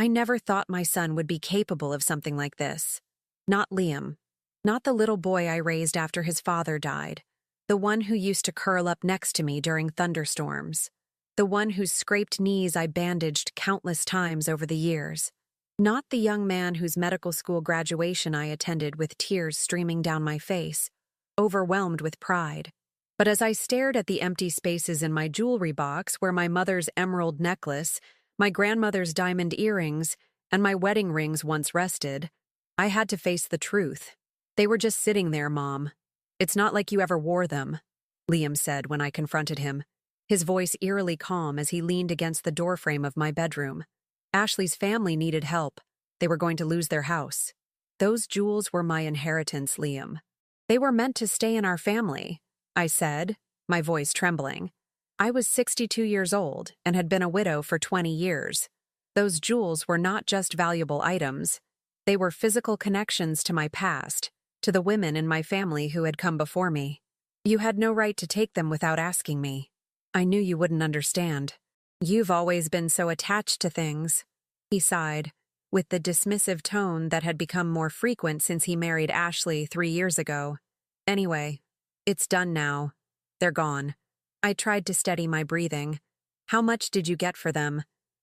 I never thought my son would be capable of something like this. Not Liam. Not the little boy I raised after his father died. The one who used to curl up next to me during thunderstorms. The one whose scraped knees I bandaged countless times over the years. Not the young man whose medical school graduation I attended with tears streaming down my face, overwhelmed with pride. But as I stared at the empty spaces in my jewelry box where my mother's emerald necklace, my grandmother's diamond earrings, and my wedding rings once rested, I had to face the truth. They were just sitting there, Mom. It's not like you ever wore them, Liam said when I confronted him, his voice eerily calm as he leaned against the doorframe of my bedroom. Ashley's family needed help. They were going to lose their house. Those jewels were my inheritance, Liam. They were meant to stay in our family, I said, my voice trembling. I was 62 years old and had been a widow for 20 years. Those jewels were not just valuable items. They were physical connections to my past, to the women in my family who had come before me. You had no right to take them without asking me. I knew you wouldn't understand. You've always been so attached to things, he sighed, with the dismissive tone that had become more frequent since he married Ashley 3 years ago. Anyway, it's done now. They're gone. I tried to steady my breathing. How much did you get for them?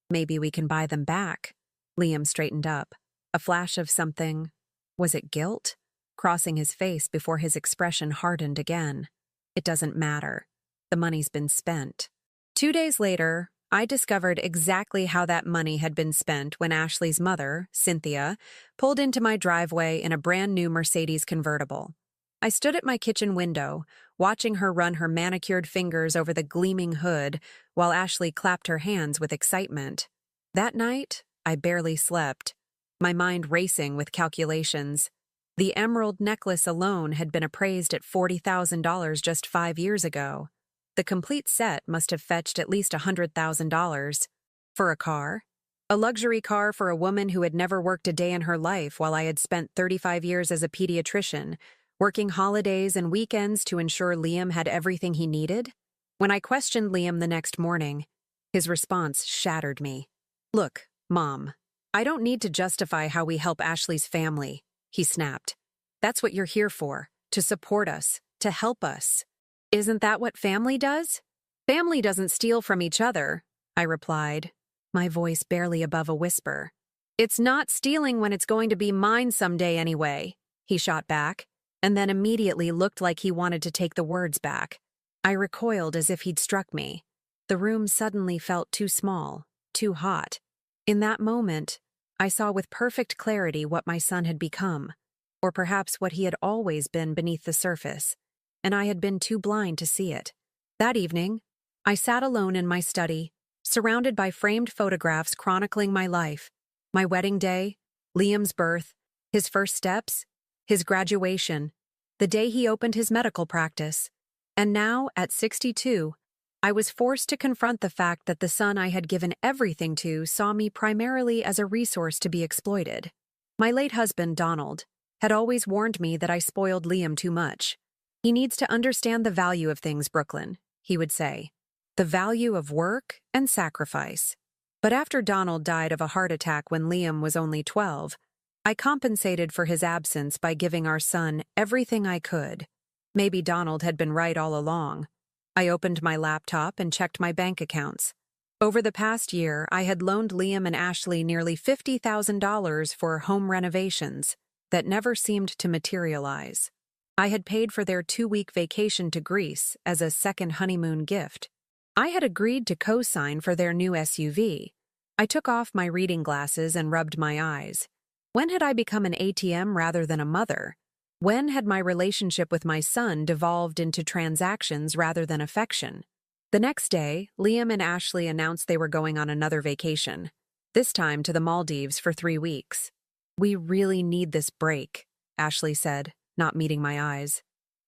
Maybe we can buy them back. Liam straightened up, a flash of something. Was it guilt? Crossing his face before his expression hardened again. It doesn't matter. The money's been spent. 2 days later, I discovered exactly how that money had been spent when Ashley's mother, Cynthia, pulled into my driveway in a brand new Mercedes convertible. I stood at my kitchen window, watching her run her manicured fingers over the gleaming hood while Ashley clapped her hands with excitement. That night, I barely slept, my mind racing with calculations. The emerald necklace alone had been appraised at $40,000 just 5 years ago. The complete set must have fetched at least $100,000. For a car? A luxury car for a woman who had never worked a day in her life while I had spent 35 years as a pediatrician, working holidays and weekends to ensure Liam had everything he needed? When I questioned Liam the next morning, his response shattered me. Look, Mom, I don't need to justify how we help Ashley's family, he snapped. That's what you're here for, to support us, to help us. Isn't that what family does? Family doesn't steal from each other, I replied, my voice barely above a whisper. It's not stealing when it's going to be mine someday anyway, he shot back, and then immediately looked like he wanted to take the words back. I recoiled as if he'd struck me. The room suddenly felt too small, too hot. In that moment, I saw with perfect clarity what my son had become, or perhaps what he had always been beneath the surface, and I had been too blind to see it. That evening, I sat alone in my study, surrounded by framed photographs chronicling my life, my wedding day, Liam's birth, his first steps, his graduation, the day he opened his medical practice. And now, at 62, I was forced to confront the fact that the son I had given everything to saw me primarily as a resource to be exploited. My late husband, Donald, had always warned me that I spoiled Liam too much. He needs to understand the value of things, Brooklyn, he would say. The value of work and sacrifice. But after Donald died of a heart attack when Liam was only 12, I compensated for his absence by giving our son everything I could. Maybe Donald had been right all along. I opened my laptop and checked my bank accounts. Over the past year, I had loaned Liam and Ashley nearly $50,000 for home renovations that never seemed to materialize. I had paid for their 2-week vacation to Greece as a second honeymoon gift. I had agreed to co-sign for their new SUV. I took off my reading glasses and rubbed my eyes. When had I become an ATM rather than a mother? When had my relationship with my son devolved into transactions rather than affection? The next day, Liam and Ashley announced they were going on another vacation, this time to the Maldives for 3 weeks. We really need this break, Ashley said, not meeting my eyes.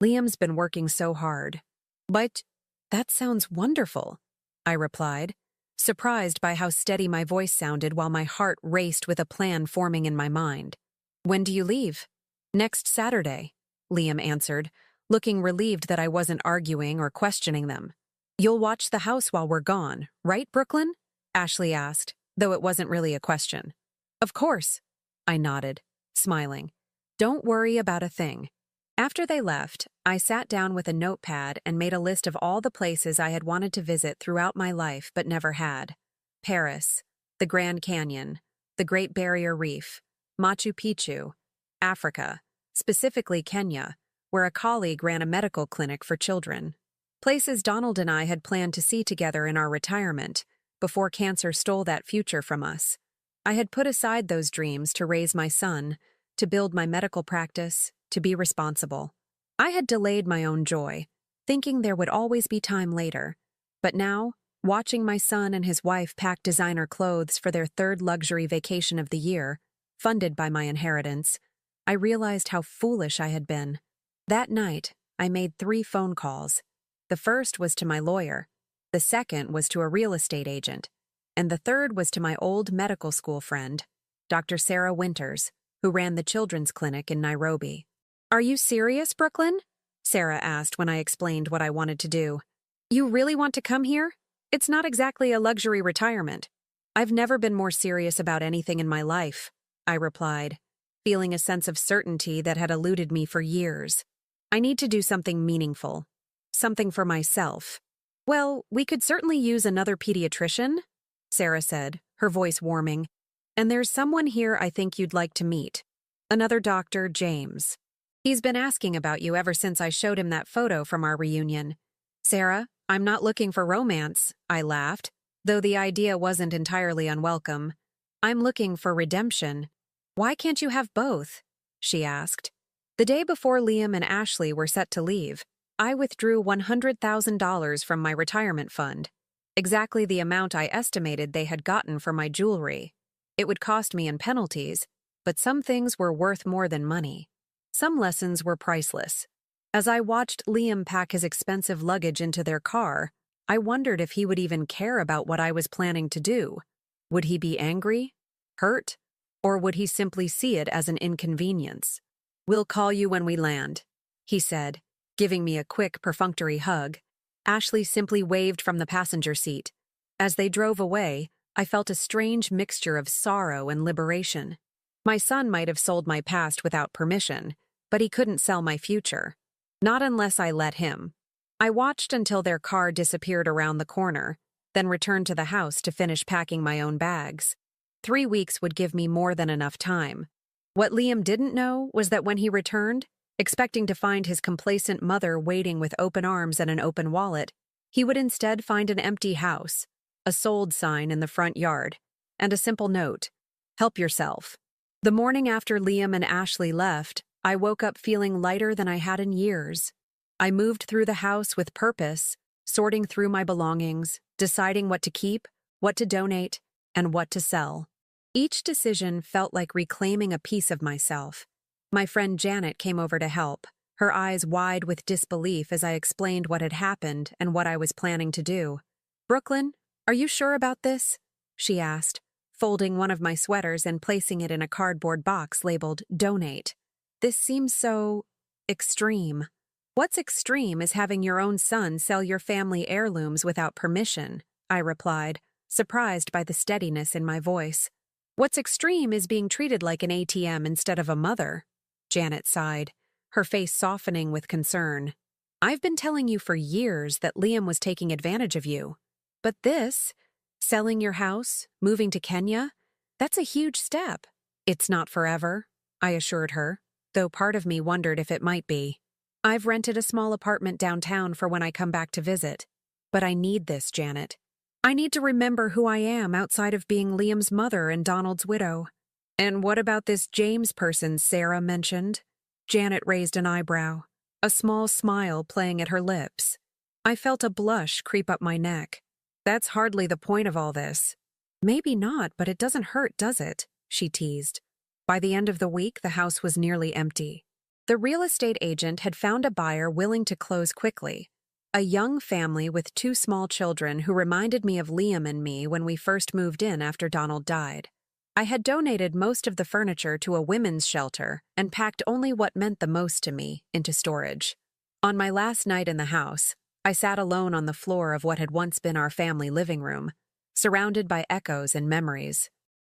Liam's been working so hard. But that sounds wonderful, I replied, surprised by how steady my voice sounded while my heart raced with a plan forming in my mind. When do you leave? Next Saturday, Liam answered, looking relieved that I wasn't arguing or questioning them. You'll watch the house while we're gone, right, Brooklyn? Ashley asked, though it wasn't really a question. Of course, I nodded, smiling. Don't worry about a thing. After they left, I sat down with a notepad and made a list of all the places I had wanted to visit throughout my life but never had. Paris, the Grand Canyon, the Great Barrier Reef, Machu Picchu, Africa, specifically Kenya, where a colleague ran a medical clinic for children. Places Donald and I had planned to see together in our retirement, before cancer stole that future from us. I had put aside those dreams to raise my son, to build my medical practice, to be responsible. I had delayed my own joy, thinking there would always be time later. But now, watching my son and his wife pack designer clothes for their third luxury vacation of the year, funded by my inheritance, I realized how foolish I had been. That night, I made 3 phone calls. The first was to my lawyer, the second was to a real estate agent, and the third was to my old medical school friend, Dr. Sarah Winters, who ran the children's clinic in Nairobi. "Are you serious, Brooklyn?" Sarah asked when I explained what I wanted to do. "You really want to come here? It's not exactly a luxury retirement." "I've never been more serious about anything in my life," I replied, feeling a sense of certainty that had eluded me for years. "I need to do something meaningful. Something for myself." "Well, we could certainly use another pediatrician," Sarah said, her voice warming. "And there's someone here I think you'd like to meet. Another Dr. James. He's been asking about you ever since I showed him that photo from our reunion." "Sarah, I'm not looking for romance," I laughed, though the idea wasn't entirely unwelcome. "I'm looking for redemption." "Why can't you have both?" she asked. The day before Liam and Ashley were set to leave, I withdrew $100,000 from my retirement fund, exactly the amount I estimated they had gotten for my jewelry. It would cost me in penalties, but some things were worth more than money. Some lessons were priceless. As I watched Liam pack his expensive luggage into their car, I wondered if he would even care about what I was planning to do. Would he be angry? Hurt? Or would he simply see it as an inconvenience? "We'll call you when we land," he said, giving me a quick, perfunctory hug. Ashley simply waved from the passenger seat. As they drove away, I felt a strange mixture of sorrow and liberation. My son might have sold my past without permission, but he couldn't sell my future. Not unless I let him. I watched until their car disappeared around the corner, then returned to the house to finish packing my own bags. 3 weeks would give me more than enough time. What Liam didn't know was that when he returned, expecting to find his complacent mother waiting with open arms and an open wallet, he would instead find an empty house, a sold sign in the front yard, and a simple note, "Help yourself." The morning after Liam and Ashley left, I woke up feeling lighter than I had in years. I moved through the house with purpose, sorting through my belongings, deciding what to keep, what to donate, and what to sell. Each decision felt like reclaiming a piece of myself. My friend Janet came over to help, her eyes wide with disbelief as I explained what had happened and what I was planning to do. "Brooklyn, are you sure about this?" she asked, folding one of my sweaters and placing it in a cardboard box labeled "Donate." "This seems so extreme." "What's extreme is having your own son sell your family heirlooms without permission," I replied, surprised by the steadiness in my voice. "What's extreme is being treated like an ATM instead of a mother," Janet sighed, her face softening with concern. "I've been telling you for years that Liam was taking advantage of you. But this, selling your house, moving to Kenya, that's a huge step." "It's not forever," I assured her, though part of me wondered if it might be. "I've rented a small apartment downtown for when I come back to visit. But I need this, Janet. I need to remember who I am outside of being Liam's mother and Donald's widow." "And what about this James person Sarah mentioned?" Janet raised an eyebrow, a small smile playing at her lips. I felt a blush creep up my neck. "That's hardly the point of all this." "Maybe not, but it doesn't hurt, does it?" she teased. By the end of the week, the house was nearly empty. The real estate agent had found a buyer willing to close quickly. A young family with 2 small children who reminded me of Liam and me when we first moved in after Donald died. I had donated most of the furniture to a women's shelter and packed only what meant the most to me into storage. On my last night in the house, I sat alone on the floor of what had once been our family living room, surrounded by echoes and memories.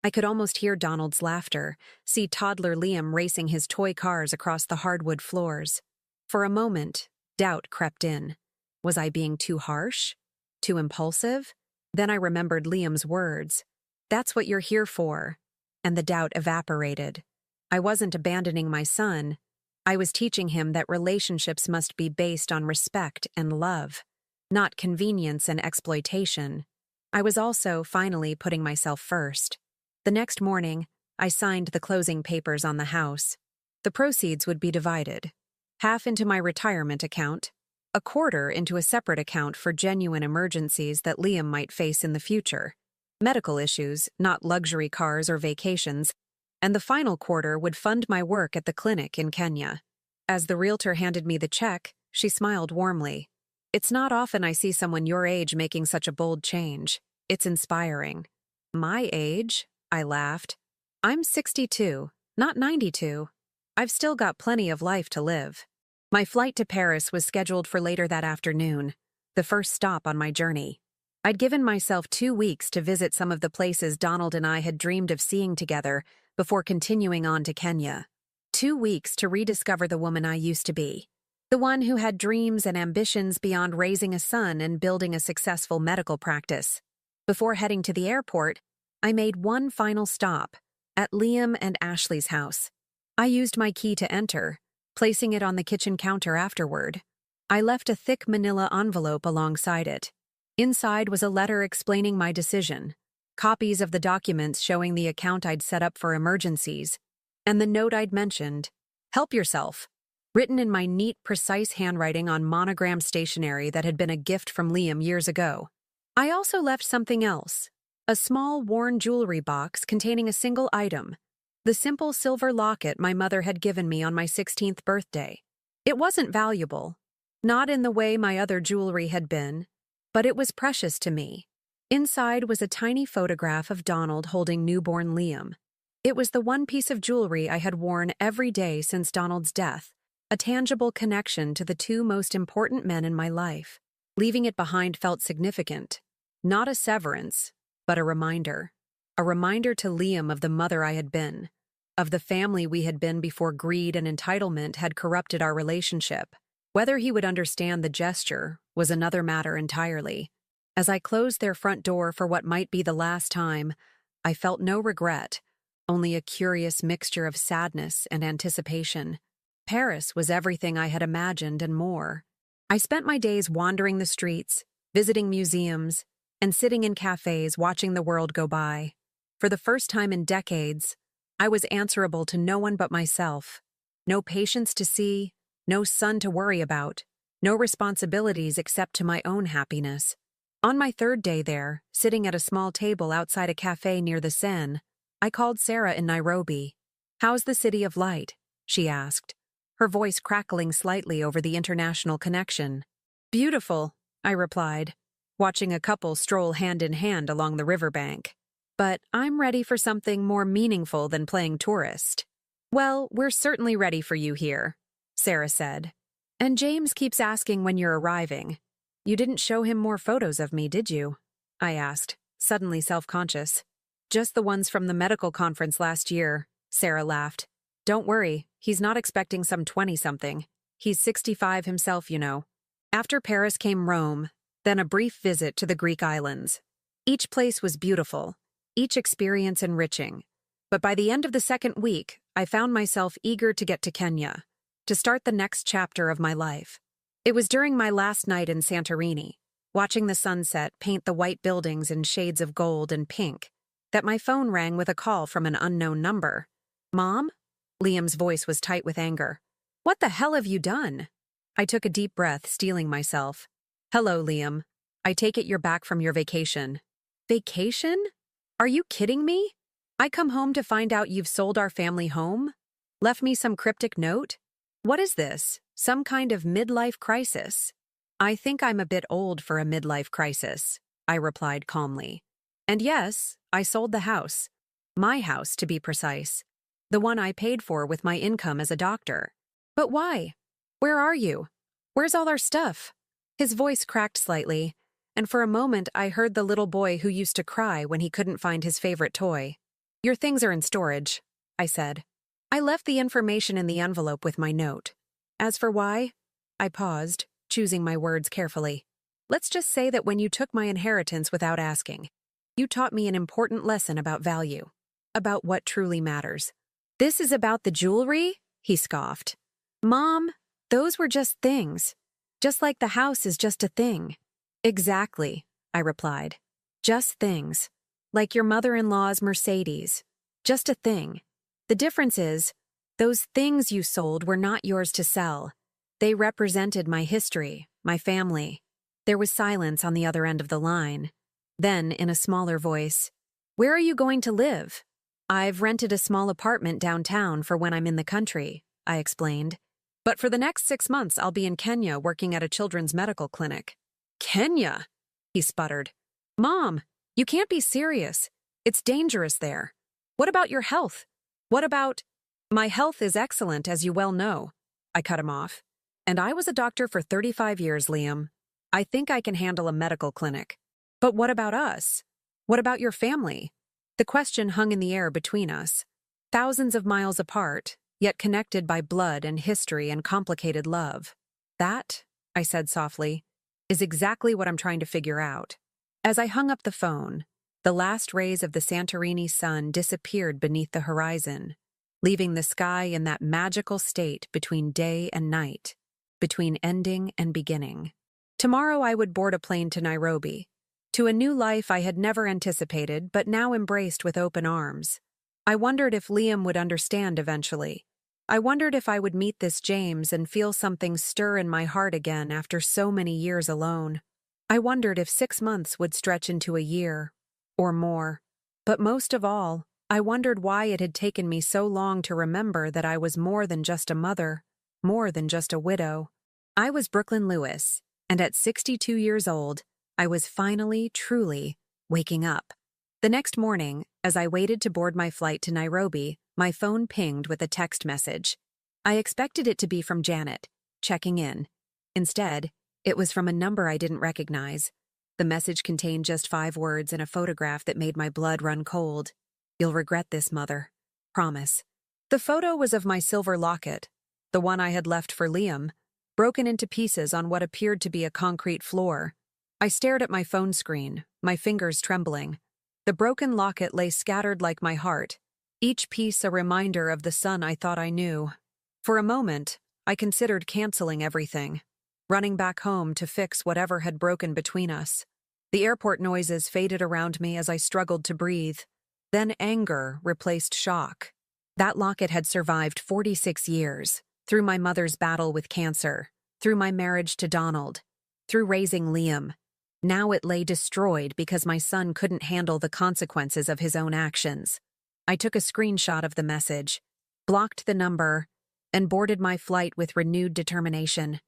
I could almost hear Donald's laughter, see toddler Liam racing his toy cars across the hardwood floors. For a moment, doubt crept in. Was I being too harsh? Too impulsive? Then I remembered Liam's words. "That's what you're here for." And the doubt evaporated. I wasn't abandoning my son. I was teaching him that relationships must be based on respect and love, not convenience and exploitation. I was also, finally, putting myself first. The next morning, I signed the closing papers on the house. The proceeds would be divided. Half into my retirement account, a quarter into a separate account for genuine emergencies that Liam might face in the future. Medical issues, not luxury cars or vacations, and the final quarter would fund my work at the clinic in Kenya. As the realtor handed me the check, she smiled warmly. "It's not often I see someone your age making such a bold change. It's inspiring." "My age?" I laughed. "I'm 62, not 92. I've still got plenty of life to live." My flight to Paris was scheduled for later that afternoon, the first stop on my journey. I'd given myself 2 weeks to visit some of the places Donald and I had dreamed of seeing together before continuing on to Kenya. 2 weeks to rediscover the woman I used to be, the one who had dreams and ambitions beyond raising a son and building a successful medical practice. Before heading to the airport, I made one final stop, at Liam and Ashley's house. I used my key to enter, placing it on the kitchen counter afterward. I left a thick manila envelope alongside it. Inside was a letter explaining my decision, copies of the documents showing the account I'd set up for emergencies, and the note I'd mentioned, "Help yourself," written in my neat, precise handwriting on monogram stationery that had been a gift from Liam years ago. I also left something else. A small, worn jewelry box containing a single item, the simple silver locket my mother had given me on my 16th birthday. It wasn't valuable, not in the way my other jewelry had been, but it was precious to me. Inside was a tiny photograph of Donald holding newborn Liam. It was the one piece of jewelry I had worn every day since Donald's death, a tangible connection to the two most important men in my life. Leaving it behind felt significant, not a severance, but a reminder to Liam of the mother I had been, of the family we had been before greed and entitlement had corrupted our relationship. Whether he would understand the gesture was another matter entirely. As I closed their front door for what might be the last time, I felt no regret, only a curious mixture of sadness and anticipation. Paris was everything I had imagined and more. I spent my days wandering the streets, visiting museums, and sitting in cafes watching the world go by. For the first time in decades, I was answerable to no one but myself. No patients to see, no son to worry about, no responsibilities except to my own happiness. On my third day there, sitting at a small table outside a cafe near the Seine, I called Sarah in Nairobi. "How's the City of Light?" she asked, her voice crackling slightly over the international connection. "Beautiful," I replied, watching a couple stroll hand in hand along the riverbank. "But I'm ready for something more meaningful than playing tourist." "Well, we're certainly ready for you here," Sarah said. "And James keeps asking when you're arriving. You didn't show him more photos of me, did you?" I asked, suddenly self-conscious. "Just the ones from the medical conference last year," Sarah laughed. "Don't worry, he's not expecting some 20-something. He's 65 himself, you know." After Paris came Rome, then a brief visit to the Greek islands. Each place was beautiful, each experience enriching. But by the end of the second week, I found myself eager to get to Kenya, to start the next chapter of my life. It was during my last night in Santorini, watching the sunset paint the white buildings in shades of gold and pink, that my phone rang with a call from an unknown number. "Mom?" Liam's voice was tight with anger. "What the hell have you done?" I took a deep breath, steeling myself. "Hello, Liam. I take it you're back from your vacation." "Vacation? Are you kidding me? I come home to find out you've sold our family home? Left me some cryptic note? What is this? Some kind of midlife crisis?" "I think I'm a bit old for a midlife crisis," I replied calmly. "And yes, I sold the house. My house, to be precise. The one I paid for with my income as a doctor." "But why? Where are you? Where's all our stuff?" His voice cracked slightly, and for a moment I heard the little boy who used to cry when he couldn't find his favorite toy. Your things are in storage, I said. I left the information in the envelope with my note. As for why, I paused, choosing my words carefully. Let's just say that when you took my inheritance without asking, you taught me an important lesson about value, about what truly matters. This is about the jewelry? He scoffed. Mom, those were just things. Just like the house is just a thing. Exactly, I replied. Just things. Like your mother-in-law's Mercedes. Just a thing. The difference is, those things you sold were not yours to sell. They represented my history, my family. There was silence on the other end of the line. Then, in a smaller voice, where are you going to live? I've rented a small apartment downtown for when I'm in the country, I explained. But for the next 6 months, I'll be in Kenya working at a children's medical clinic. Kenya? He sputtered. Mom, you can't be serious. It's dangerous there. What about your health? What about... My health is excellent, as you well know. I cut him off. And I was a doctor for 35 years, Liam. I think I can handle a medical clinic. But what about us? What about your family? The question hung in the air between us. Thousands of miles apart, yet connected by blood and history and complicated love. That, I said softly, is exactly what I'm trying to figure out. As I hung up the phone, the last rays of the Santorini sun disappeared beneath the horizon, leaving the sky in that magical state between day and night, between ending and beginning. Tomorrow I would board a plane to Nairobi, to a new life I had never anticipated but now embraced with open arms. I wondered if Liam would understand eventually. I wondered if I would meet this James and feel something stir in my heart again after so many years alone. I wondered if 6 months would stretch into a year, or more. But most of all, I wondered why it had taken me so long to remember that I was more than just a mother, more than just a widow. I was Brooklyn Lewis, and at 62 years old, I was finally, truly, waking up. The next morning, as I waited to board my flight to Nairobi, my phone pinged with a text message. I expected it to be from Janet, checking in. Instead, it was from a number I didn't recognize. The message contained just 5 words and a photograph that made my blood run cold. You'll regret this, Mother. Promise. The photo was of my silver locket, the one I had left for Liam, broken into pieces on what appeared to be a concrete floor. I stared at my phone screen, my fingers trembling. The broken locket lay scattered like my heart, each piece a reminder of the son I thought I knew. For a moment, I considered canceling everything, running back home to fix whatever had broken between us. The airport noises faded around me as I struggled to breathe. Then anger replaced shock. That locket had survived 46 years, through my mother's battle with cancer, through my marriage to Donald, through raising Liam. Now it lay destroyed because my son couldn't handle the consequences of his own actions. I took a screenshot of the message, blocked the number, and boarded my flight with renewed determination.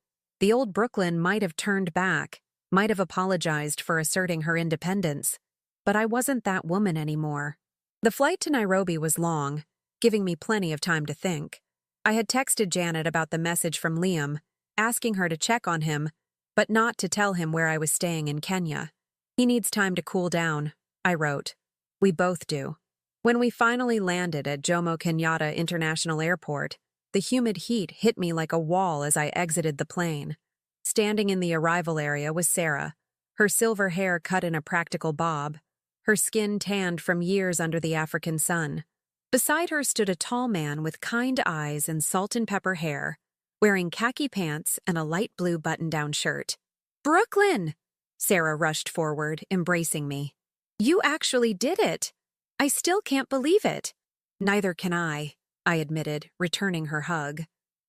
The old Brooklyn might have turned back, might have apologized for asserting her independence, but I wasn't that woman anymore. The flight to Nairobi was long, giving me plenty of time to think. I had texted Janet about the message from Liam, asking her to check on him, but not to tell him where I was staying in Kenya. He needs time to cool down, I wrote. We both do. When we finally landed at Jomo Kenyatta International Airport, the humid heat hit me like a wall as I exited the plane. Standing in the arrival area was Sarah, her silver hair cut in a practical bob, her skin tanned from years under the African sun. Beside her stood a tall man with kind eyes and salt and pepper hair, wearing khaki pants and a light blue button-down shirt. Brooklyn! Sarah rushed forward, embracing me. You actually did it! I still can't believe it. Neither can I admitted, returning her hug.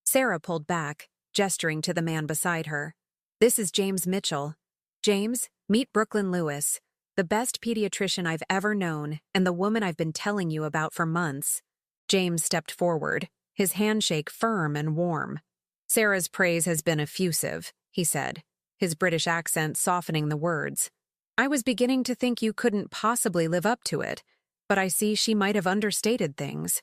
Sarah pulled back, gesturing to the man beside her. This is James Mitchell. James, meet Brooklyn Lewis, the best pediatrician I've ever known and the woman I've been telling you about for months. James stepped forward, his handshake firm and warm. Sarah's praise has been effusive, he said, his British accent softening the words. I was beginning to think you couldn't possibly live up to it, but I see she might have understated things.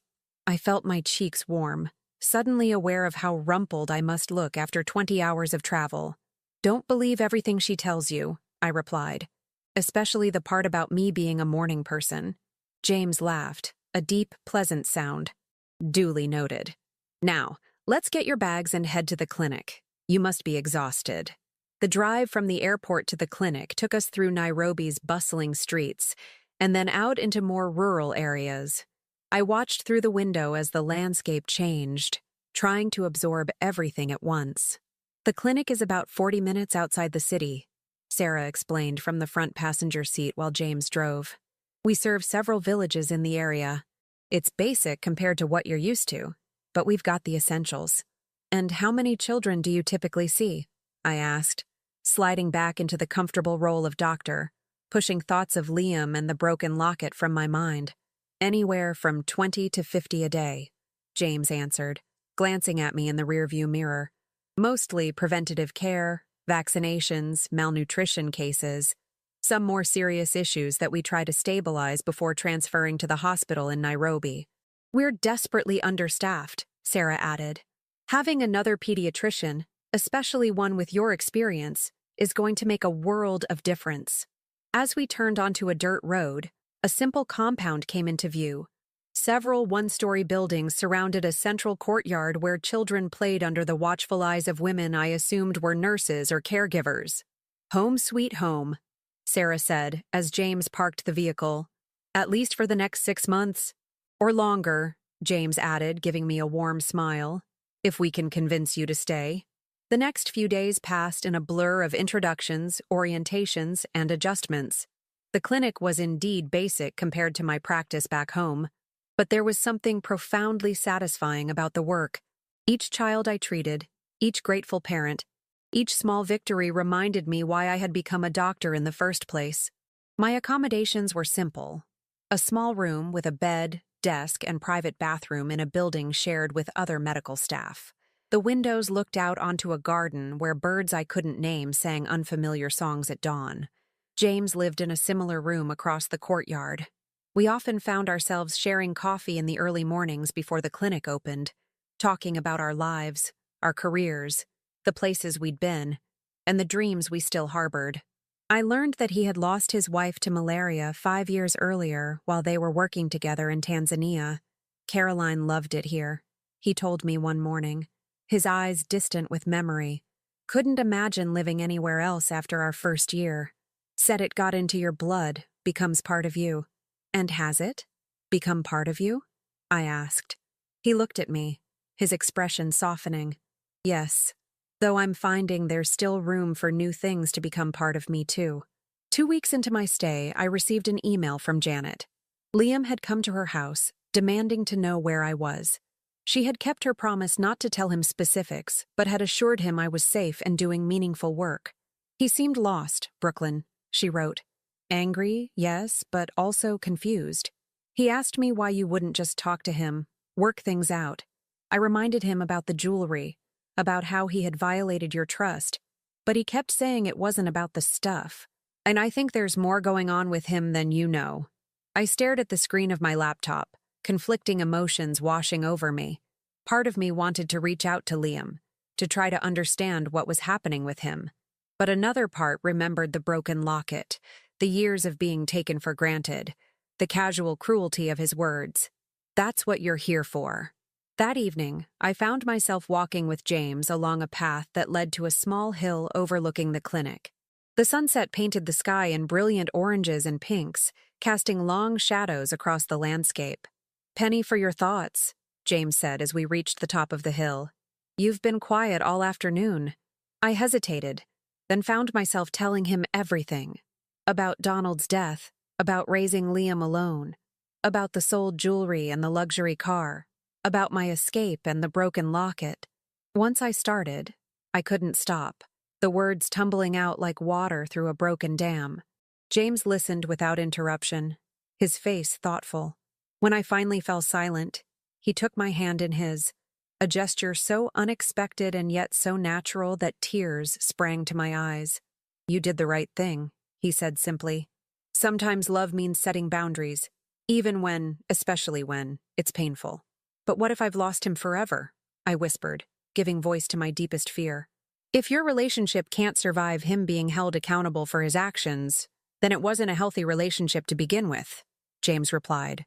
I felt my cheeks warm, suddenly aware of how rumpled I must look after 20 hours of travel. Don't believe everything she tells you, I replied, especially the part about me being a morning person. James laughed, a deep, pleasant sound. Duly noted. Now, let's get your bags and head to the clinic. You must be exhausted. The drive from the airport to the clinic took us through Nairobi's bustling streets and then out into more rural areas. I watched through the window as the landscape changed, trying to absorb everything at once. The clinic is about 40 minutes outside the city, Sarah explained from the front passenger seat while James drove. We serve several villages in the area. It's basic compared to what you're used to, but we've got the essentials. And how many children do you typically see? I asked, sliding back into the comfortable role of doctor, pushing thoughts of Liam and the broken locket from my mind. Anywhere from 20 to 50 a day, James answered, glancing at me in the rearview mirror. Mostly preventative care, vaccinations, malnutrition cases, some more serious issues that we try to stabilize before transferring to the hospital in Nairobi. We're desperately understaffed, Sarah added. Having another pediatrician, especially one with your experience, is going to make a world of difference. As we turned onto a dirt road, a simple compound came into view. Several one-story buildings surrounded a central courtyard where children played under the watchful eyes of women I assumed were nurses or caregivers. Home sweet home, Sarah said as James parked the vehicle. At least for the next 6 months. Or longer, James added, giving me a warm smile. If we can convince you to stay. The next few days passed in a blur of introductions, orientations, and adjustments. The clinic was indeed basic compared to my practice back home, but there was something profoundly satisfying about the work. Each child I treated, each grateful parent, each small victory reminded me why I had become a doctor in the first place. My accommodations were simple. A small room with a bed, desk, and private bathroom in a building shared with other medical staff. The windows looked out onto a garden where birds I couldn't name sang unfamiliar songs at dawn. James lived in a similar room across the courtyard. We often found ourselves sharing coffee in the early mornings before the clinic opened, talking about our lives, our careers, the places we'd been, and the dreams we still harbored. I learned that he had lost his wife to malaria 5 years earlier while they were working together in Tanzania. Caroline loved it here, he told me one morning, his eyes distant with memory. Couldn't imagine living anywhere else after our first year. Said it got into your blood, becomes part of you. And has it? Become part of you? I asked. He looked at me, his expression softening. Yes, though I'm finding there's still room for new things to become part of me too. 2 weeks into my stay, I received an email from Janet. Liam had come to her house, demanding to know where I was. She had kept her promise not to tell him specifics, but had assured him I was safe and doing meaningful work. He seemed lost, Brooklyn, she wrote. Angry, yes, but also confused. He asked me why you wouldn't just talk to him, work things out. I reminded him about the jewelry, about how he had violated your trust, but he kept saying it wasn't about the stuff. And I think there's more going on with him than you know. I stared at the screen of my laptop, conflicting emotions washing over me. Part of me wanted to reach out to Liam, to try to understand what was happening with him. But another part remembered the broken locket, the years of being taken for granted, the casual cruelty of his words. That's what you're here for. That evening, I found myself walking with James along a path that led to a small hill overlooking the clinic. The sunset painted the sky in brilliant oranges and pinks, casting long shadows across the landscape. Penny for your thoughts, James said as we reached the top of the hill. You've been quiet all afternoon. I hesitated, then found myself telling him everything. About Donald's death, about raising Liam alone, about the sold jewelry and the luxury car, about my escape and the broken locket. Once I started, I couldn't stop, the words tumbling out like water through a broken dam. James listened without interruption, his face thoughtful. When I finally fell silent, he took my hand in his, a gesture so unexpected and yet so natural that tears sprang to my eyes. You did the right thing, he said simply. Sometimes love means setting boundaries, even when, especially when, it's painful. But what if I've lost him forever? I whispered, giving voice to my deepest fear. If your relationship can't survive him being held accountable for his actions, then it wasn't a healthy relationship to begin with, James replied,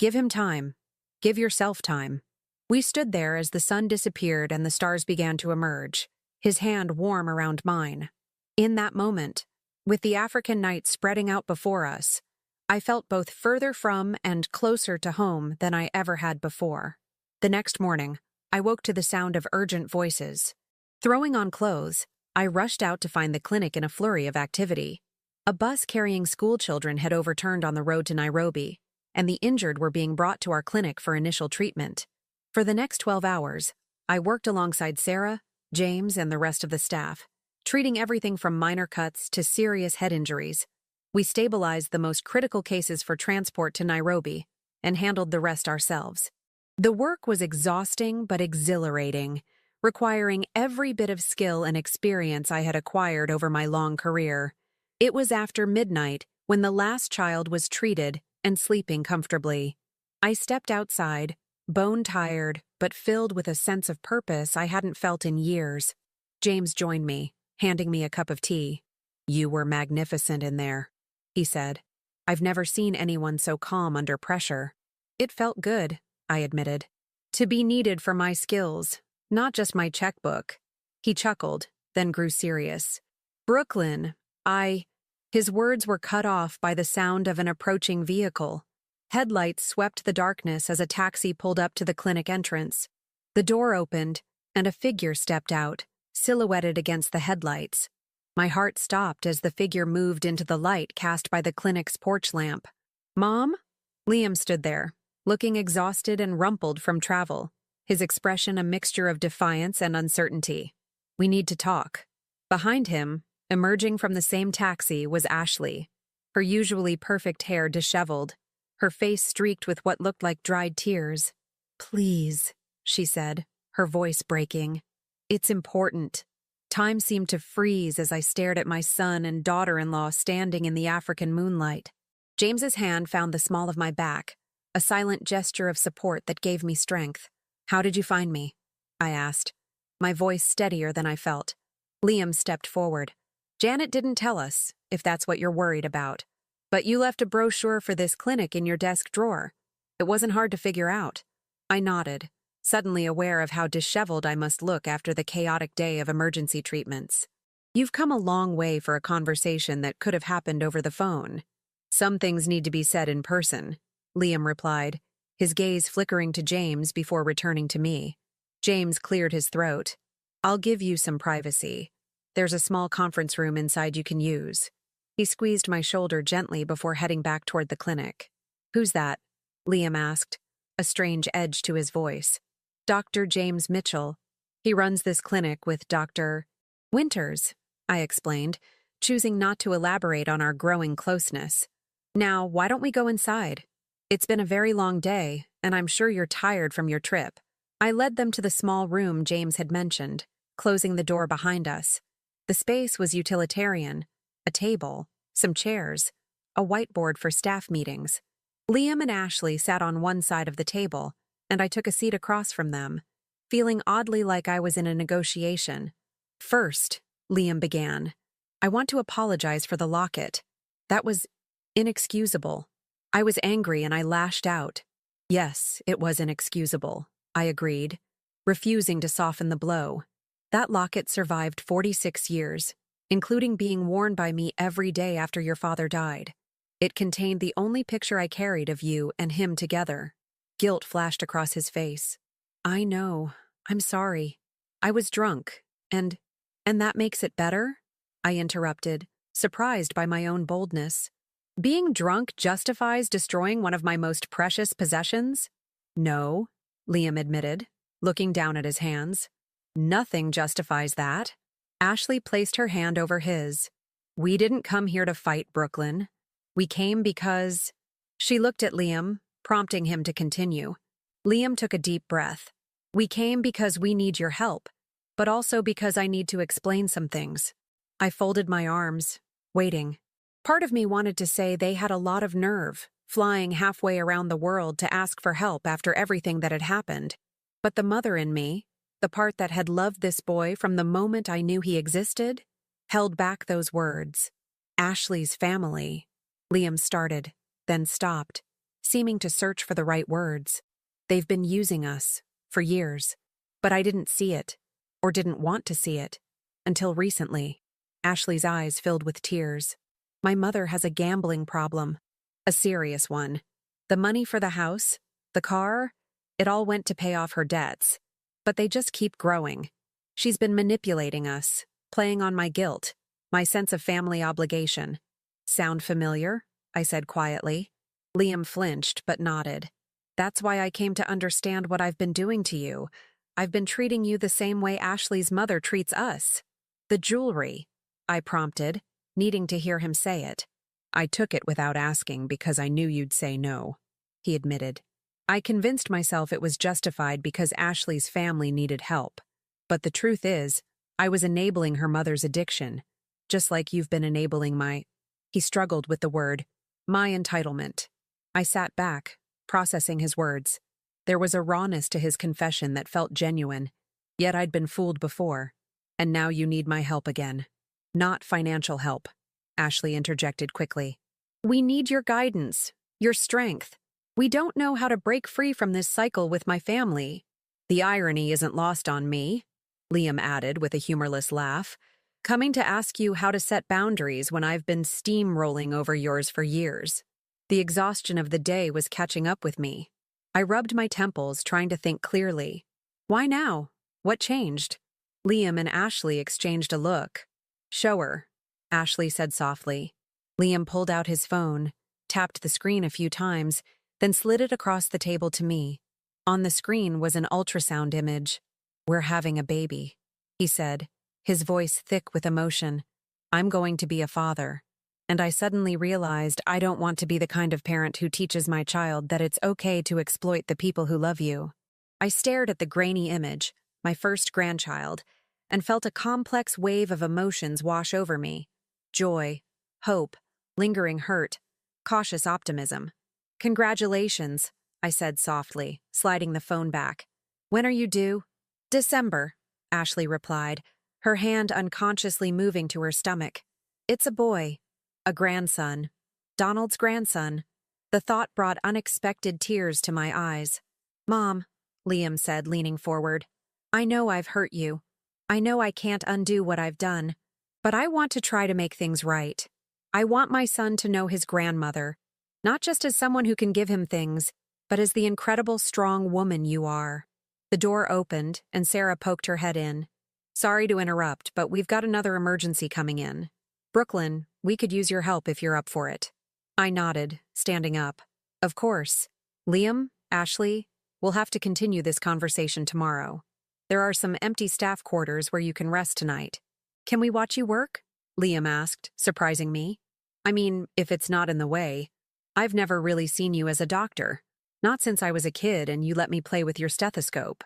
Give him time. Give yourself time. We stood there as the sun disappeared and the stars began to emerge, his hand warm around mine. In that moment, with the African night spreading out before us, I felt both further from and closer to home than I ever had before. The next morning, I woke to the sound of urgent voices. Throwing on clothes, I rushed out to find the clinic in a flurry of activity. A bus carrying school children had overturned on the road to Nairobi, and the injured were being brought to our clinic for initial treatment. For the next 12 hours, I worked alongside Sarah, James, and the rest of the staff, treating everything from minor cuts to serious head injuries. We stabilized the most critical cases for transport to Nairobi and handled the rest ourselves. The work was exhausting but exhilarating, requiring every bit of skill and experience I had acquired over my long career. It was after midnight when the last child was treated and sleeping comfortably. I stepped outside, bone-tired but filled with a sense of purpose I hadn't felt in years. James joined me, handing me a cup of tea. "You were magnificent in there," he said. "I've never seen anyone so calm under pressure." "It felt good," I admitted. "To be needed for my skills, not just my checkbook." He chuckled, then grew serious. "Brooklyn, His words were cut off by the sound of an approaching vehicle. Headlights swept the darkness as a taxi pulled up to the clinic entrance. The door opened, and a figure stepped out, silhouetted against the headlights. My heart stopped as the figure moved into the light cast by the clinic's porch lamp. "Mom?" Liam stood there, looking exhausted and rumpled from travel, his expression a mixture of defiance and uncertainty. "We need to talk." Behind him, emerging from the same taxi, was Ashley, her usually perfect hair disheveled, her face streaked with what looked like dried tears. "Please," she said, her voice breaking. "It's important." Time seemed to freeze as I stared at my son and daughter-in-law standing in the African moonlight. James's hand found the small of my back, a silent gesture of support that gave me strength. "How did you find me?" I asked, my voice steadier than I felt. Liam stepped forward. "Janet didn't tell us, if that's what you're worried about. But you left a brochure for this clinic in your desk drawer. It wasn't hard to figure out." I nodded, suddenly aware of how disheveled I must look after the chaotic day of emergency treatments. "You've come a long way for a conversation that could have happened over the phone." "Some things need to be said in person," Liam replied, his gaze flickering to James before returning to me. James cleared his throat. "I'll give you some privacy. There's a small conference room inside you can use." He squeezed my shoulder gently before heading back toward the clinic. "Who's that?" Liam asked, a strange edge to his voice. "Dr. James Mitchell. He runs this clinic with Dr. Winters," I explained, choosing not to elaborate on our growing closeness. "Now, why don't we go inside? It's been a very long day, and I'm sure you're tired from your trip." I led them to the small room James had mentioned, closing the door behind us. The space was utilitarian: a table, some chairs, a whiteboard for staff meetings. Liam and Ashley sat on one side of the table, and I took a seat across from them, feeling oddly like I was in a negotiation. "First," Liam began, "I want to apologize for the locket. That was inexcusable." I was angry and I lashed out. Yes, it was inexcusable, I agreed, refusing to soften the blow. "That locket survived 46 years, including being worn by me every day after your father died. It contained the only picture I carried of you and him together." Guilt flashed across his face. "I know. I'm sorry. I was drunk, and that makes it better?" I interrupted, surprised by my own boldness. "Being drunk justifies destroying one of my most precious possessions?" "No," Liam admitted, looking down at his hands. "Nothing justifies that." Ashley placed her hand over his. "We didn't come here to fight, Brooklyn. We came because—" She looked at Liam, prompting him to continue. Liam took a deep breath. "We came because we need your help, but also because I need to explain some things." I folded my arms, waiting. Part of me wanted to say they had a lot of nerve, flying halfway around the world to ask for help after everything that had happened. But the mother in me, the part that had loved this boy from the moment I knew he existed, held back those words. "Ashley's family," Liam started, then stopped. seeming to search for the right words. They've been using us, for years. But I didn't see it, or didn't want to see it, until recently. Ashley's eyes filled with tears. My mother has a gambling problem. A serious one. The money for the house, the car, it all went to pay off her debts. But they just keep growing. She's been manipulating us, playing on my guilt, my sense of family obligation. Sound familiar? I said quietly. Liam flinched but nodded. That's why I came to understand what I've been doing to you. I've been treating you the same way Ashley's mother treats us. The jewelry, I prompted, needing to hear him say it. I took it without asking because I knew you'd say no, he admitted. I convinced myself it was justified because Ashley's family needed help. But the truth is, I was enabling her mother's addiction, just like you've been enabling my— He struggled with the word, my entitlement. I sat back, processing his words. There was a rawness to his confession that felt genuine, yet I'd been fooled before. And now you need my help again. Not financial help, Ashley interjected quickly. We need your guidance, your strength. We don't know how to break free from this cycle with my family. The irony isn't lost on me, Liam added with a humorless laugh, coming to ask you how to set boundaries when I've been steamrolling over yours for years. The exhaustion of the day was catching up with me. I rubbed my temples, trying to think clearly. Why now? What changed? Liam and Ashley exchanged a look. Show her, Ashley said softly. Liam pulled out his phone, tapped the screen a few times, then slid it across the table to me. On the screen was an ultrasound image. We're having a baby, he said, his voice thick with emotion. I'm going to be a father. And I suddenly realized I don't want to be the kind of parent who teaches my child that it's okay to exploit the people who love you. I stared at the grainy image, my first grandchild, and felt a complex wave of emotions wash over me. Joy, hope, lingering hurt, cautious optimism. Congratulations, I said softly, sliding the phone back. When are you due? December, Ashley replied, her hand unconsciously moving to her stomach. It's a boy. A grandson. Donald's grandson. The thought brought unexpected tears to my eyes. Mom, Liam said, leaning forward. I know I've hurt you. I know I can't undo what I've done. But I want to try to make things right. I want my son to know his grandmother, not just as someone who can give him things, but as the incredible, strong woman you are. The door opened, and Sarah poked her head in. Sorry to interrupt, but we've got another emergency coming in. Brooklyn, we could use your help if you're up for it. I nodded, standing up. Of course. Liam, Ashley, we'll have to continue this conversation tomorrow. There are some empty staff quarters where you can rest tonight. Can we watch you work? Liam asked, surprising me. I mean, if it's not in the way. I've never really seen you as a doctor. Not since I was a kid and you let me play with your stethoscope.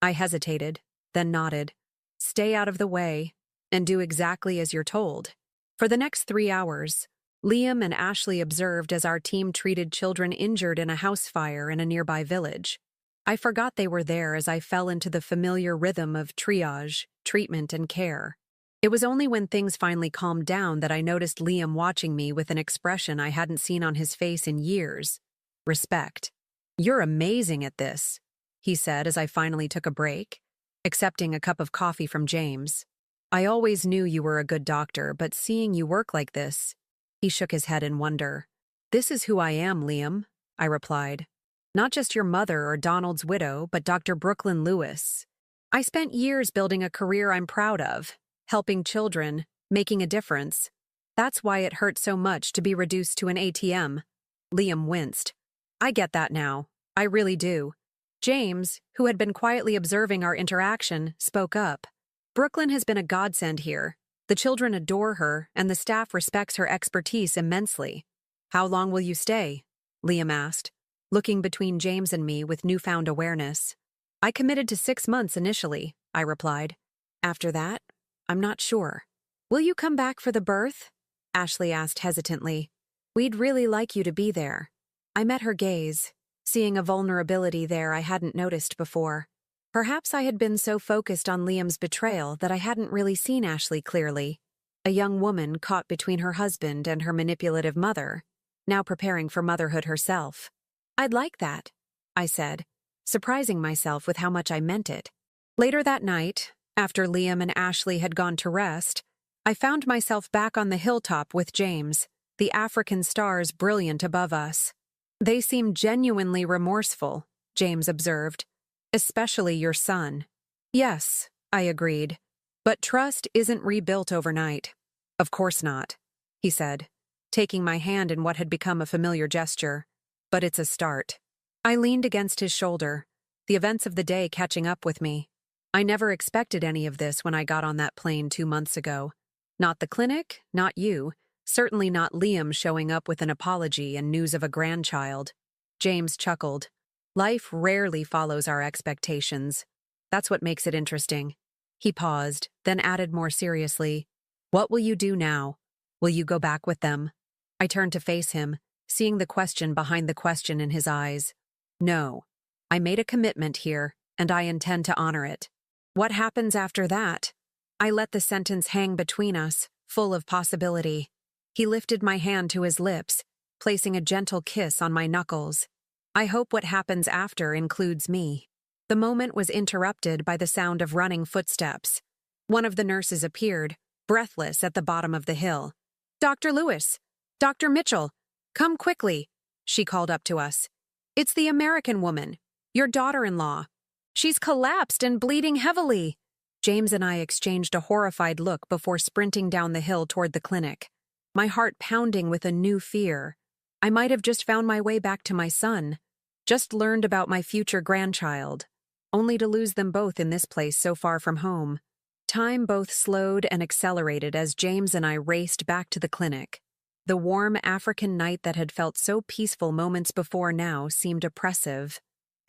I hesitated, then nodded. Stay out of the way, and do exactly as you're told. For the next 3 hours, Liam and Ashley observed as our team treated children injured in a house fire in a nearby village. I forgot they were there as I fell into the familiar rhythm of triage, treatment, and care. It was only when things finally calmed down that I noticed Liam watching me with an expression I hadn't seen on his face in years. Respect. You're amazing at this, he said as I finally took a break, accepting a cup of coffee from James. I always knew you were a good doctor, but seeing you work like this— He shook his head in wonder. This is who I am, Liam, I replied. Not just your mother or Donald's widow, but Dr. Brooklyn Lewis. I spent years building a career I'm proud of, helping children, making a difference. That's why it hurt so much to be reduced to an ATM. Liam winced. I get that now. I really do. James, who had been quietly observing our interaction, spoke up. Brooklyn has been a godsend here. The children adore her, and the staff respects her expertise immensely. How long will you stay? Liam asked, looking between James and me with newfound awareness. I committed to 6 months initially, I replied. After that, I'm not sure. Will you come back for the birth? Ashley asked hesitantly. We'd really like you to be there. I met her gaze, seeing a vulnerability there I hadn't noticed before. Perhaps I had been so focused on Liam's betrayal that I hadn't really seen Ashley clearly. A young woman caught between her husband and her manipulative mother, now preparing for motherhood herself. I'd like that, I said, surprising myself with how much I meant it. Later that night, after Liam and Ashley had gone to rest, I found myself back on the hilltop with James, the African stars brilliant above us. They seemed genuinely remorseful, James observed. Especially your son. Yes, I agreed. But trust isn't rebuilt overnight. Of course not, he said, taking my hand in what had become a familiar gesture. But it's a start. I leaned against his shoulder, the events of the day catching up with me. I never expected any of this when I got on that plane 2 months ago. Not the clinic, not you, certainly not Liam showing up with an apology and news of a grandchild. James chuckled. Life rarely follows our expectations. That's what makes it interesting. He paused, then added more seriously, "What will you do now? Will you go back with them?" I turned to face him, seeing the question behind the question in his eyes. No. I made a commitment here, and I intend to honor it. What happens after that? I let the sentence hang between us, full of possibility. He lifted my hand to his lips, placing a gentle kiss on my knuckles. I hope what happens after includes me. The moment was interrupted by the sound of running footsteps. One of the nurses appeared, breathless at the bottom of the hill. "Dr. Lewis! Dr. Mitchell! Come quickly!" she called up to us. "It's the American woman, your daughter-in-law. She's collapsed and bleeding heavily." James and I exchanged a horrified look before sprinting down the hill toward the clinic, my heart pounding with a new fear. I might have just found my way back to my son, just learned about my future grandchild, only to lose them both in this place so far from home. Time both slowed and accelerated as James and I raced back to the clinic. The warm African night that had felt so peaceful moments before now seemed oppressive,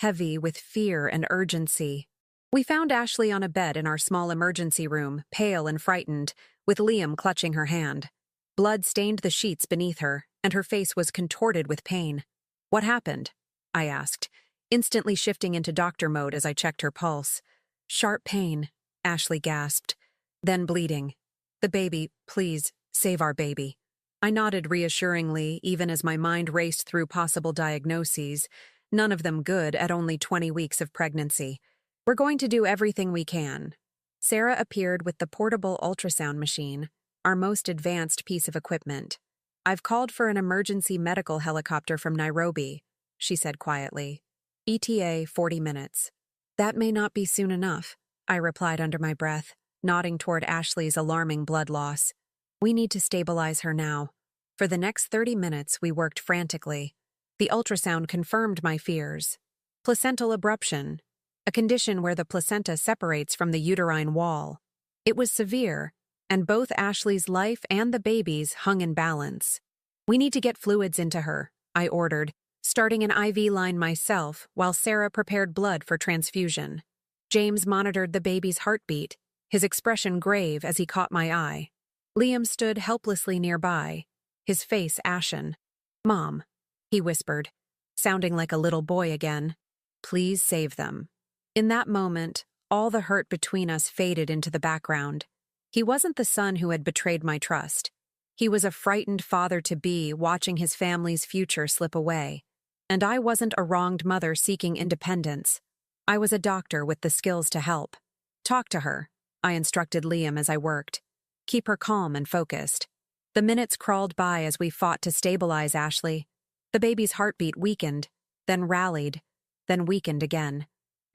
heavy with fear and urgency. We found Ashley on a bed in our small emergency room, pale and frightened, with Liam clutching her hand. Blood stained the sheets beneath her, and her face was contorted with pain. "What happened?" I asked, instantly shifting into doctor mode as I checked her pulse. "Sharp pain," Ashley gasped. "Then bleeding. The baby, please, save our baby." I nodded reassuringly, even as my mind raced through possible diagnoses, none of them good at only 20 weeks of pregnancy. "We're going to do everything we can." Sarah appeared with the portable ultrasound machine, our most advanced piece of equipment. "I've called for an emergency medical helicopter from Nairobi," she said quietly. "ETA 40 minutes. "That may not be soon enough," I replied under my breath, nodding toward Ashley's alarming blood loss. "We need to stabilize her now." For the next 30 minutes, we worked frantically. The ultrasound confirmed my fears. Placental abruption, a condition where the placenta separates from the uterine wall. It was severe, and both Ashley's life and the baby's hung in balance. "We need to get fluids into her," I ordered, starting an IV line myself while Sarah prepared blood for transfusion. James monitored the baby's heartbeat, his expression grave as he caught my eye. Liam stood helplessly nearby, his face ashen. "Mom," he whispered, sounding like a little boy again, "please save them." In that moment, all the hurt between us faded into the background. He wasn't the son who had betrayed my trust. He was a frightened father-to-be watching his family's future slip away. And I wasn't a wronged mother seeking independence. I was a doctor with the skills to help. "Talk to her," I instructed Liam as I worked. "Keep her calm and focused." The minutes crawled by as we fought to stabilize Ashley. The baby's heartbeat weakened, then rallied, then weakened again.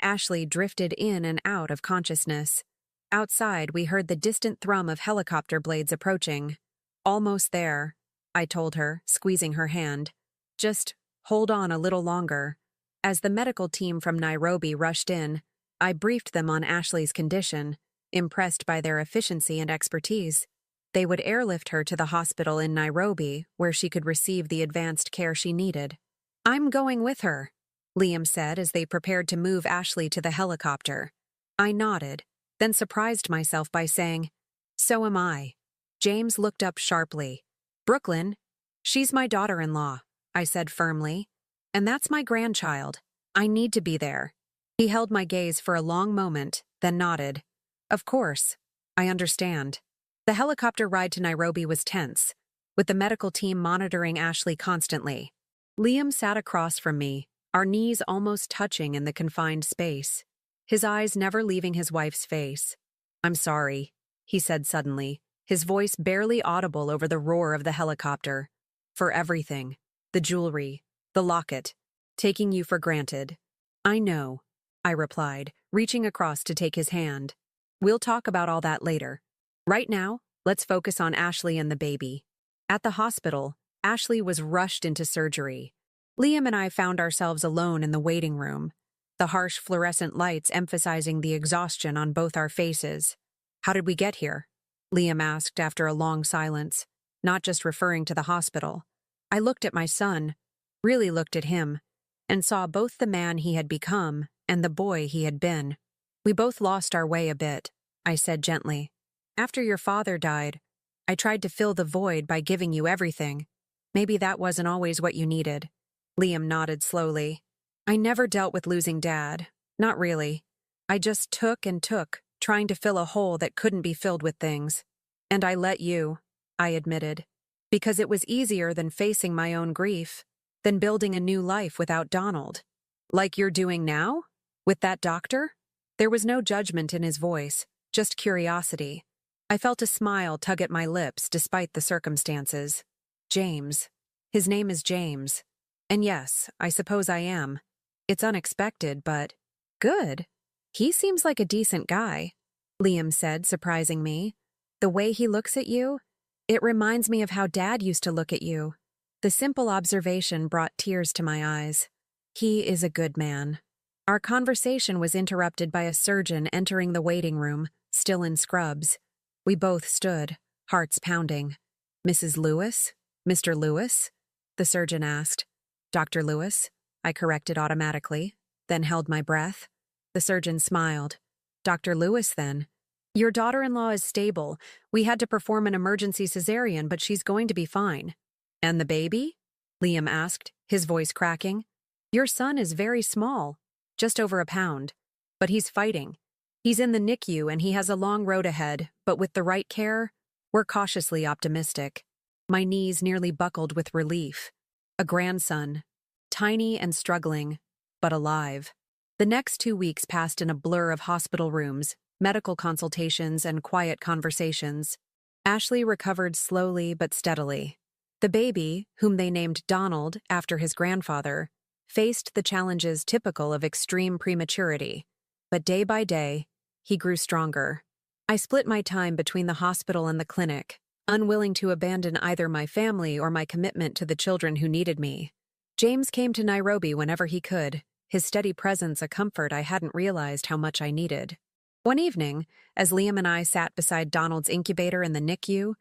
Ashley drifted in and out of consciousness. Outside, we heard the distant thrum of helicopter blades approaching. "Almost there," I told her, squeezing her hand. "Just hold on a little longer." As the medical team from Nairobi rushed in, I briefed them on Ashley's condition, impressed by their efficiency and expertise. They would airlift her to the hospital in Nairobi, where she could receive the advanced care she needed. "I'm going with her," Liam said as they prepared to move Ashley to the helicopter. I nodded, then surprised myself by saying, "So am I." James looked up sharply. "Brooklyn, she's my daughter-in-law," I said firmly. "And that's my grandchild. I need to be there." He held my gaze for a long moment, then nodded. "Of course. I understand." The helicopter ride to Nairobi was tense, with the medical team monitoring Ashley constantly. Liam sat across from me, our knees almost touching in the confined space, his eyes never leaving his wife's face. "I'm sorry," he said suddenly, his voice barely audible over the roar of the helicopter. "For everything. The jewelry, the locket, taking you for granted." "I know," I replied, reaching across to take his hand. "We'll talk about all that later. Right now, let's focus on Ashley and the baby." At the hospital, Ashley was rushed into surgery. Liam and I found ourselves alone in the waiting room, the harsh fluorescent lights emphasizing the exhaustion on both our faces. "How did we get here?" Liam asked after a long silence, not just referring to the hospital. I looked at my son, really looked at him, and saw both the man he had become and the boy he had been. "We both lost our way a bit," I said gently. "After your father died, I tried to fill the void by giving you everything. Maybe that wasn't always what you needed." Liam nodded slowly. "I never dealt with losing Dad. Not really. I just took and took, trying to fill a hole that couldn't be filled with things. And I let you," I admitted, "because it was easier than facing my own grief, than building a new life without Donald." "Like you're doing now? With that doctor?" There was no judgment in his voice, just curiosity. I felt a smile tug at my lips despite the circumstances. "James. His name is James. And yes, I suppose I am. It's unexpected, but good. He seems like a decent guy," Liam said, surprising me. "The way he looks at you, it reminds me of how Dad used to look at you." The simple observation brought tears to my eyes. He is a good man. Our conversation was interrupted by a surgeon entering the waiting room, still in scrubs. We both stood, hearts pounding. "Mrs. Lewis? Mr. Lewis?" the surgeon asked. "Dr. Lewis," I corrected automatically, then held my breath. The surgeon smiled. "Dr. Lewis, then. Your daughter-in-law is stable. We had to perform an emergency cesarean, but she's going to be fine." "And the baby?" Liam asked, his voice cracking. "Your son is very small, just over a pound. But he's fighting. He's in the NICU and he has a long road ahead, but with the right care, we're cautiously optimistic." My knees nearly buckled with relief. A grandson, tiny and struggling, but alive. The next 2 weeks passed in a blur of hospital rooms, medical consultations, and quiet conversations. Ashley recovered slowly but steadily. The baby, whom they named Donald after his grandfather, faced the challenges typical of extreme prematurity. But day by day, he grew stronger. I split my time between the hospital and the clinic, unwilling to abandon either my family or my commitment to the children who needed me. James came to Nairobi whenever he could, his steady presence a comfort I hadn't realized how much I needed. One evening, as Liam and I sat beside Donald's incubator in the NICU,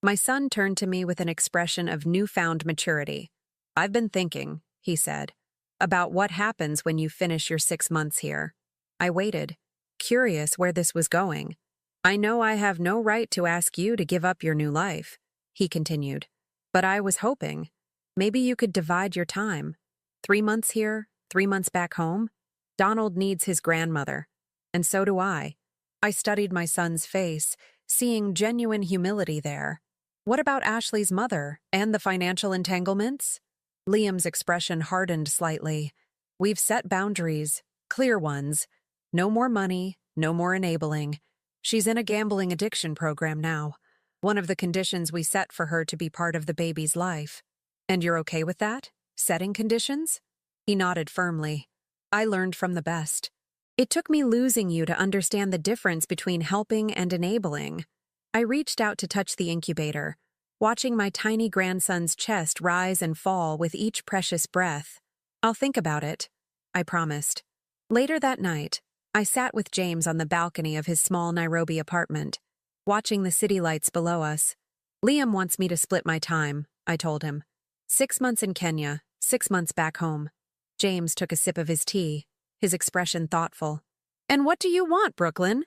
my son turned to me with an expression of newfound maturity. "I've been thinking," he said, "about what happens when you finish your 6 months here." I waited, curious where this was going. "I know I have no right to ask you to give up your new life," he continued, "but I was hoping, maybe you could divide your time. 3 months here, 3 months back home. Donald needs his grandmother, and so do I." I studied my son's face, seeing genuine humility there. "What about Ashley's mother and the financial entanglements?" Liam's expression hardened slightly. "We've set boundaries, clear ones. No more money, no more enabling. She's in a gambling addiction program now. One of the conditions we set for her to be part of the baby's life." "And you're okay with that? Setting conditions?" He nodded firmly. "I learned from the best. It took me losing you to understand the difference between helping and enabling." I reached out to touch the incubator, watching my tiny grandson's chest rise and fall with each precious breath. "I'll think about it," I promised. Later that night, I sat with James on the balcony of his small Nairobi apartment, watching the city lights below us. "Liam wants me to split my time," I told him. 6 months in Kenya, 6 months back home. James took a sip of his tea, his expression thoughtful. "And what do you want, Brooklyn?"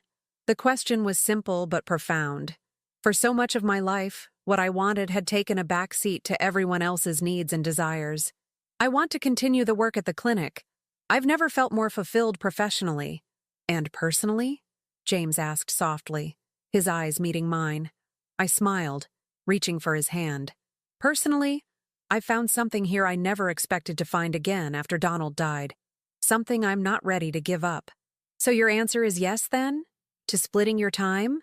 The question was simple but profound. For so much of my life, what I wanted had taken a back seat to everyone else's needs and desires. "I want to continue the work at the clinic. I've never felt more fulfilled professionally." "And personally?" James asked softly, his eyes meeting mine. I smiled, reaching for his hand. "Personally, I found something here I never expected to find again after Donald died. Something I'm not ready to give up. So your answer is yes, then? To splitting your time?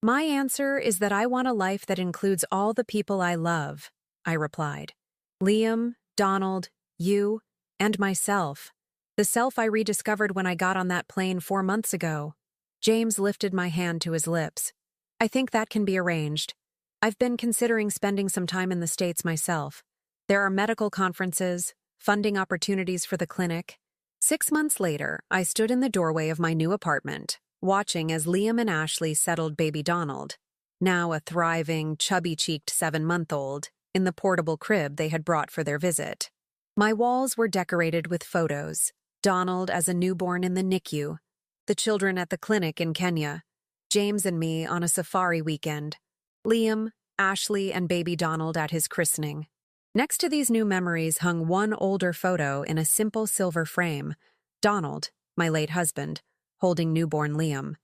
My answer is that I want a life that includes all the people I love, I replied. Liam, Donald, you, and myself. The self I rediscovered when I got on that plane 4 months ago. James lifted my hand to his lips. I think that can be arranged. I've been considering spending some time in the States myself. There are medical conferences, funding opportunities for the clinic. 6 months later, I stood in the doorway of my new apartment, watching as Liam and Ashley settled baby Donald, now a thriving, chubby-cheeked 7-month-old, in the portable crib they had brought for their visit. My walls were decorated with photos, Donald as a newborn in the NICU, the children at the clinic in Kenya, James and me on a safari weekend, Liam, Ashley, and baby Donald at his christening. Next to these new memories hung one older photo in a simple silver frame, Donald, my late husband, holding newborn Liam.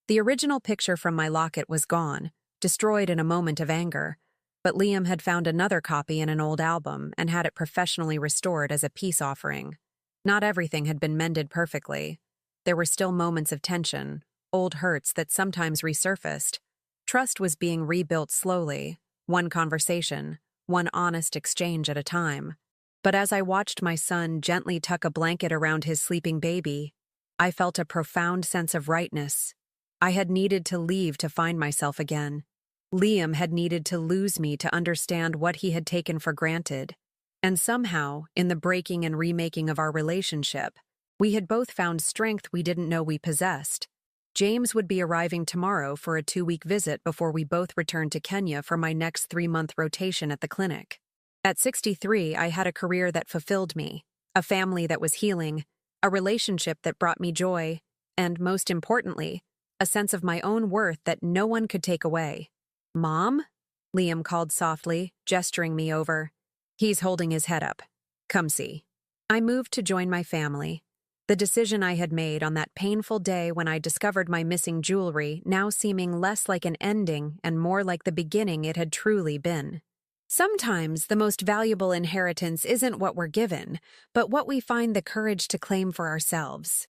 The original picture from my locket was gone, destroyed in a moment of anger, but Liam had found another copy in an old album and had it professionally restored as a peace offering. Not everything had been mended perfectly. There were still moments of tension, old hurts that sometimes resurfaced. Trust was being rebuilt slowly, one conversation, one honest exchange at a time. But as I watched my son gently tuck a blanket around his sleeping baby, I felt a profound sense of rightness. I had needed to leave to find myself again. Liam had needed to lose me to understand what he had taken for granted. And somehow, in the breaking and remaking of our relationship, we had both found strength we didn't know we possessed. James would be arriving tomorrow for a 2-week visit before we both returned to Kenya for my next 3-month rotation at the clinic. At 63, I had a career that fulfilled me, a family that was healing, a relationship that brought me joy, and, most importantly, a sense of my own worth that no one could take away. "Mom?" Liam called softly, gesturing me over. He's holding his head up. "Come see." I moved to join my family. The decision I had made on that painful day when I discovered my missing jewelry now seeming less like an ending and more like the beginning it had truly been. Sometimes the most valuable inheritance isn't what we're given, but what we find the courage to claim for ourselves.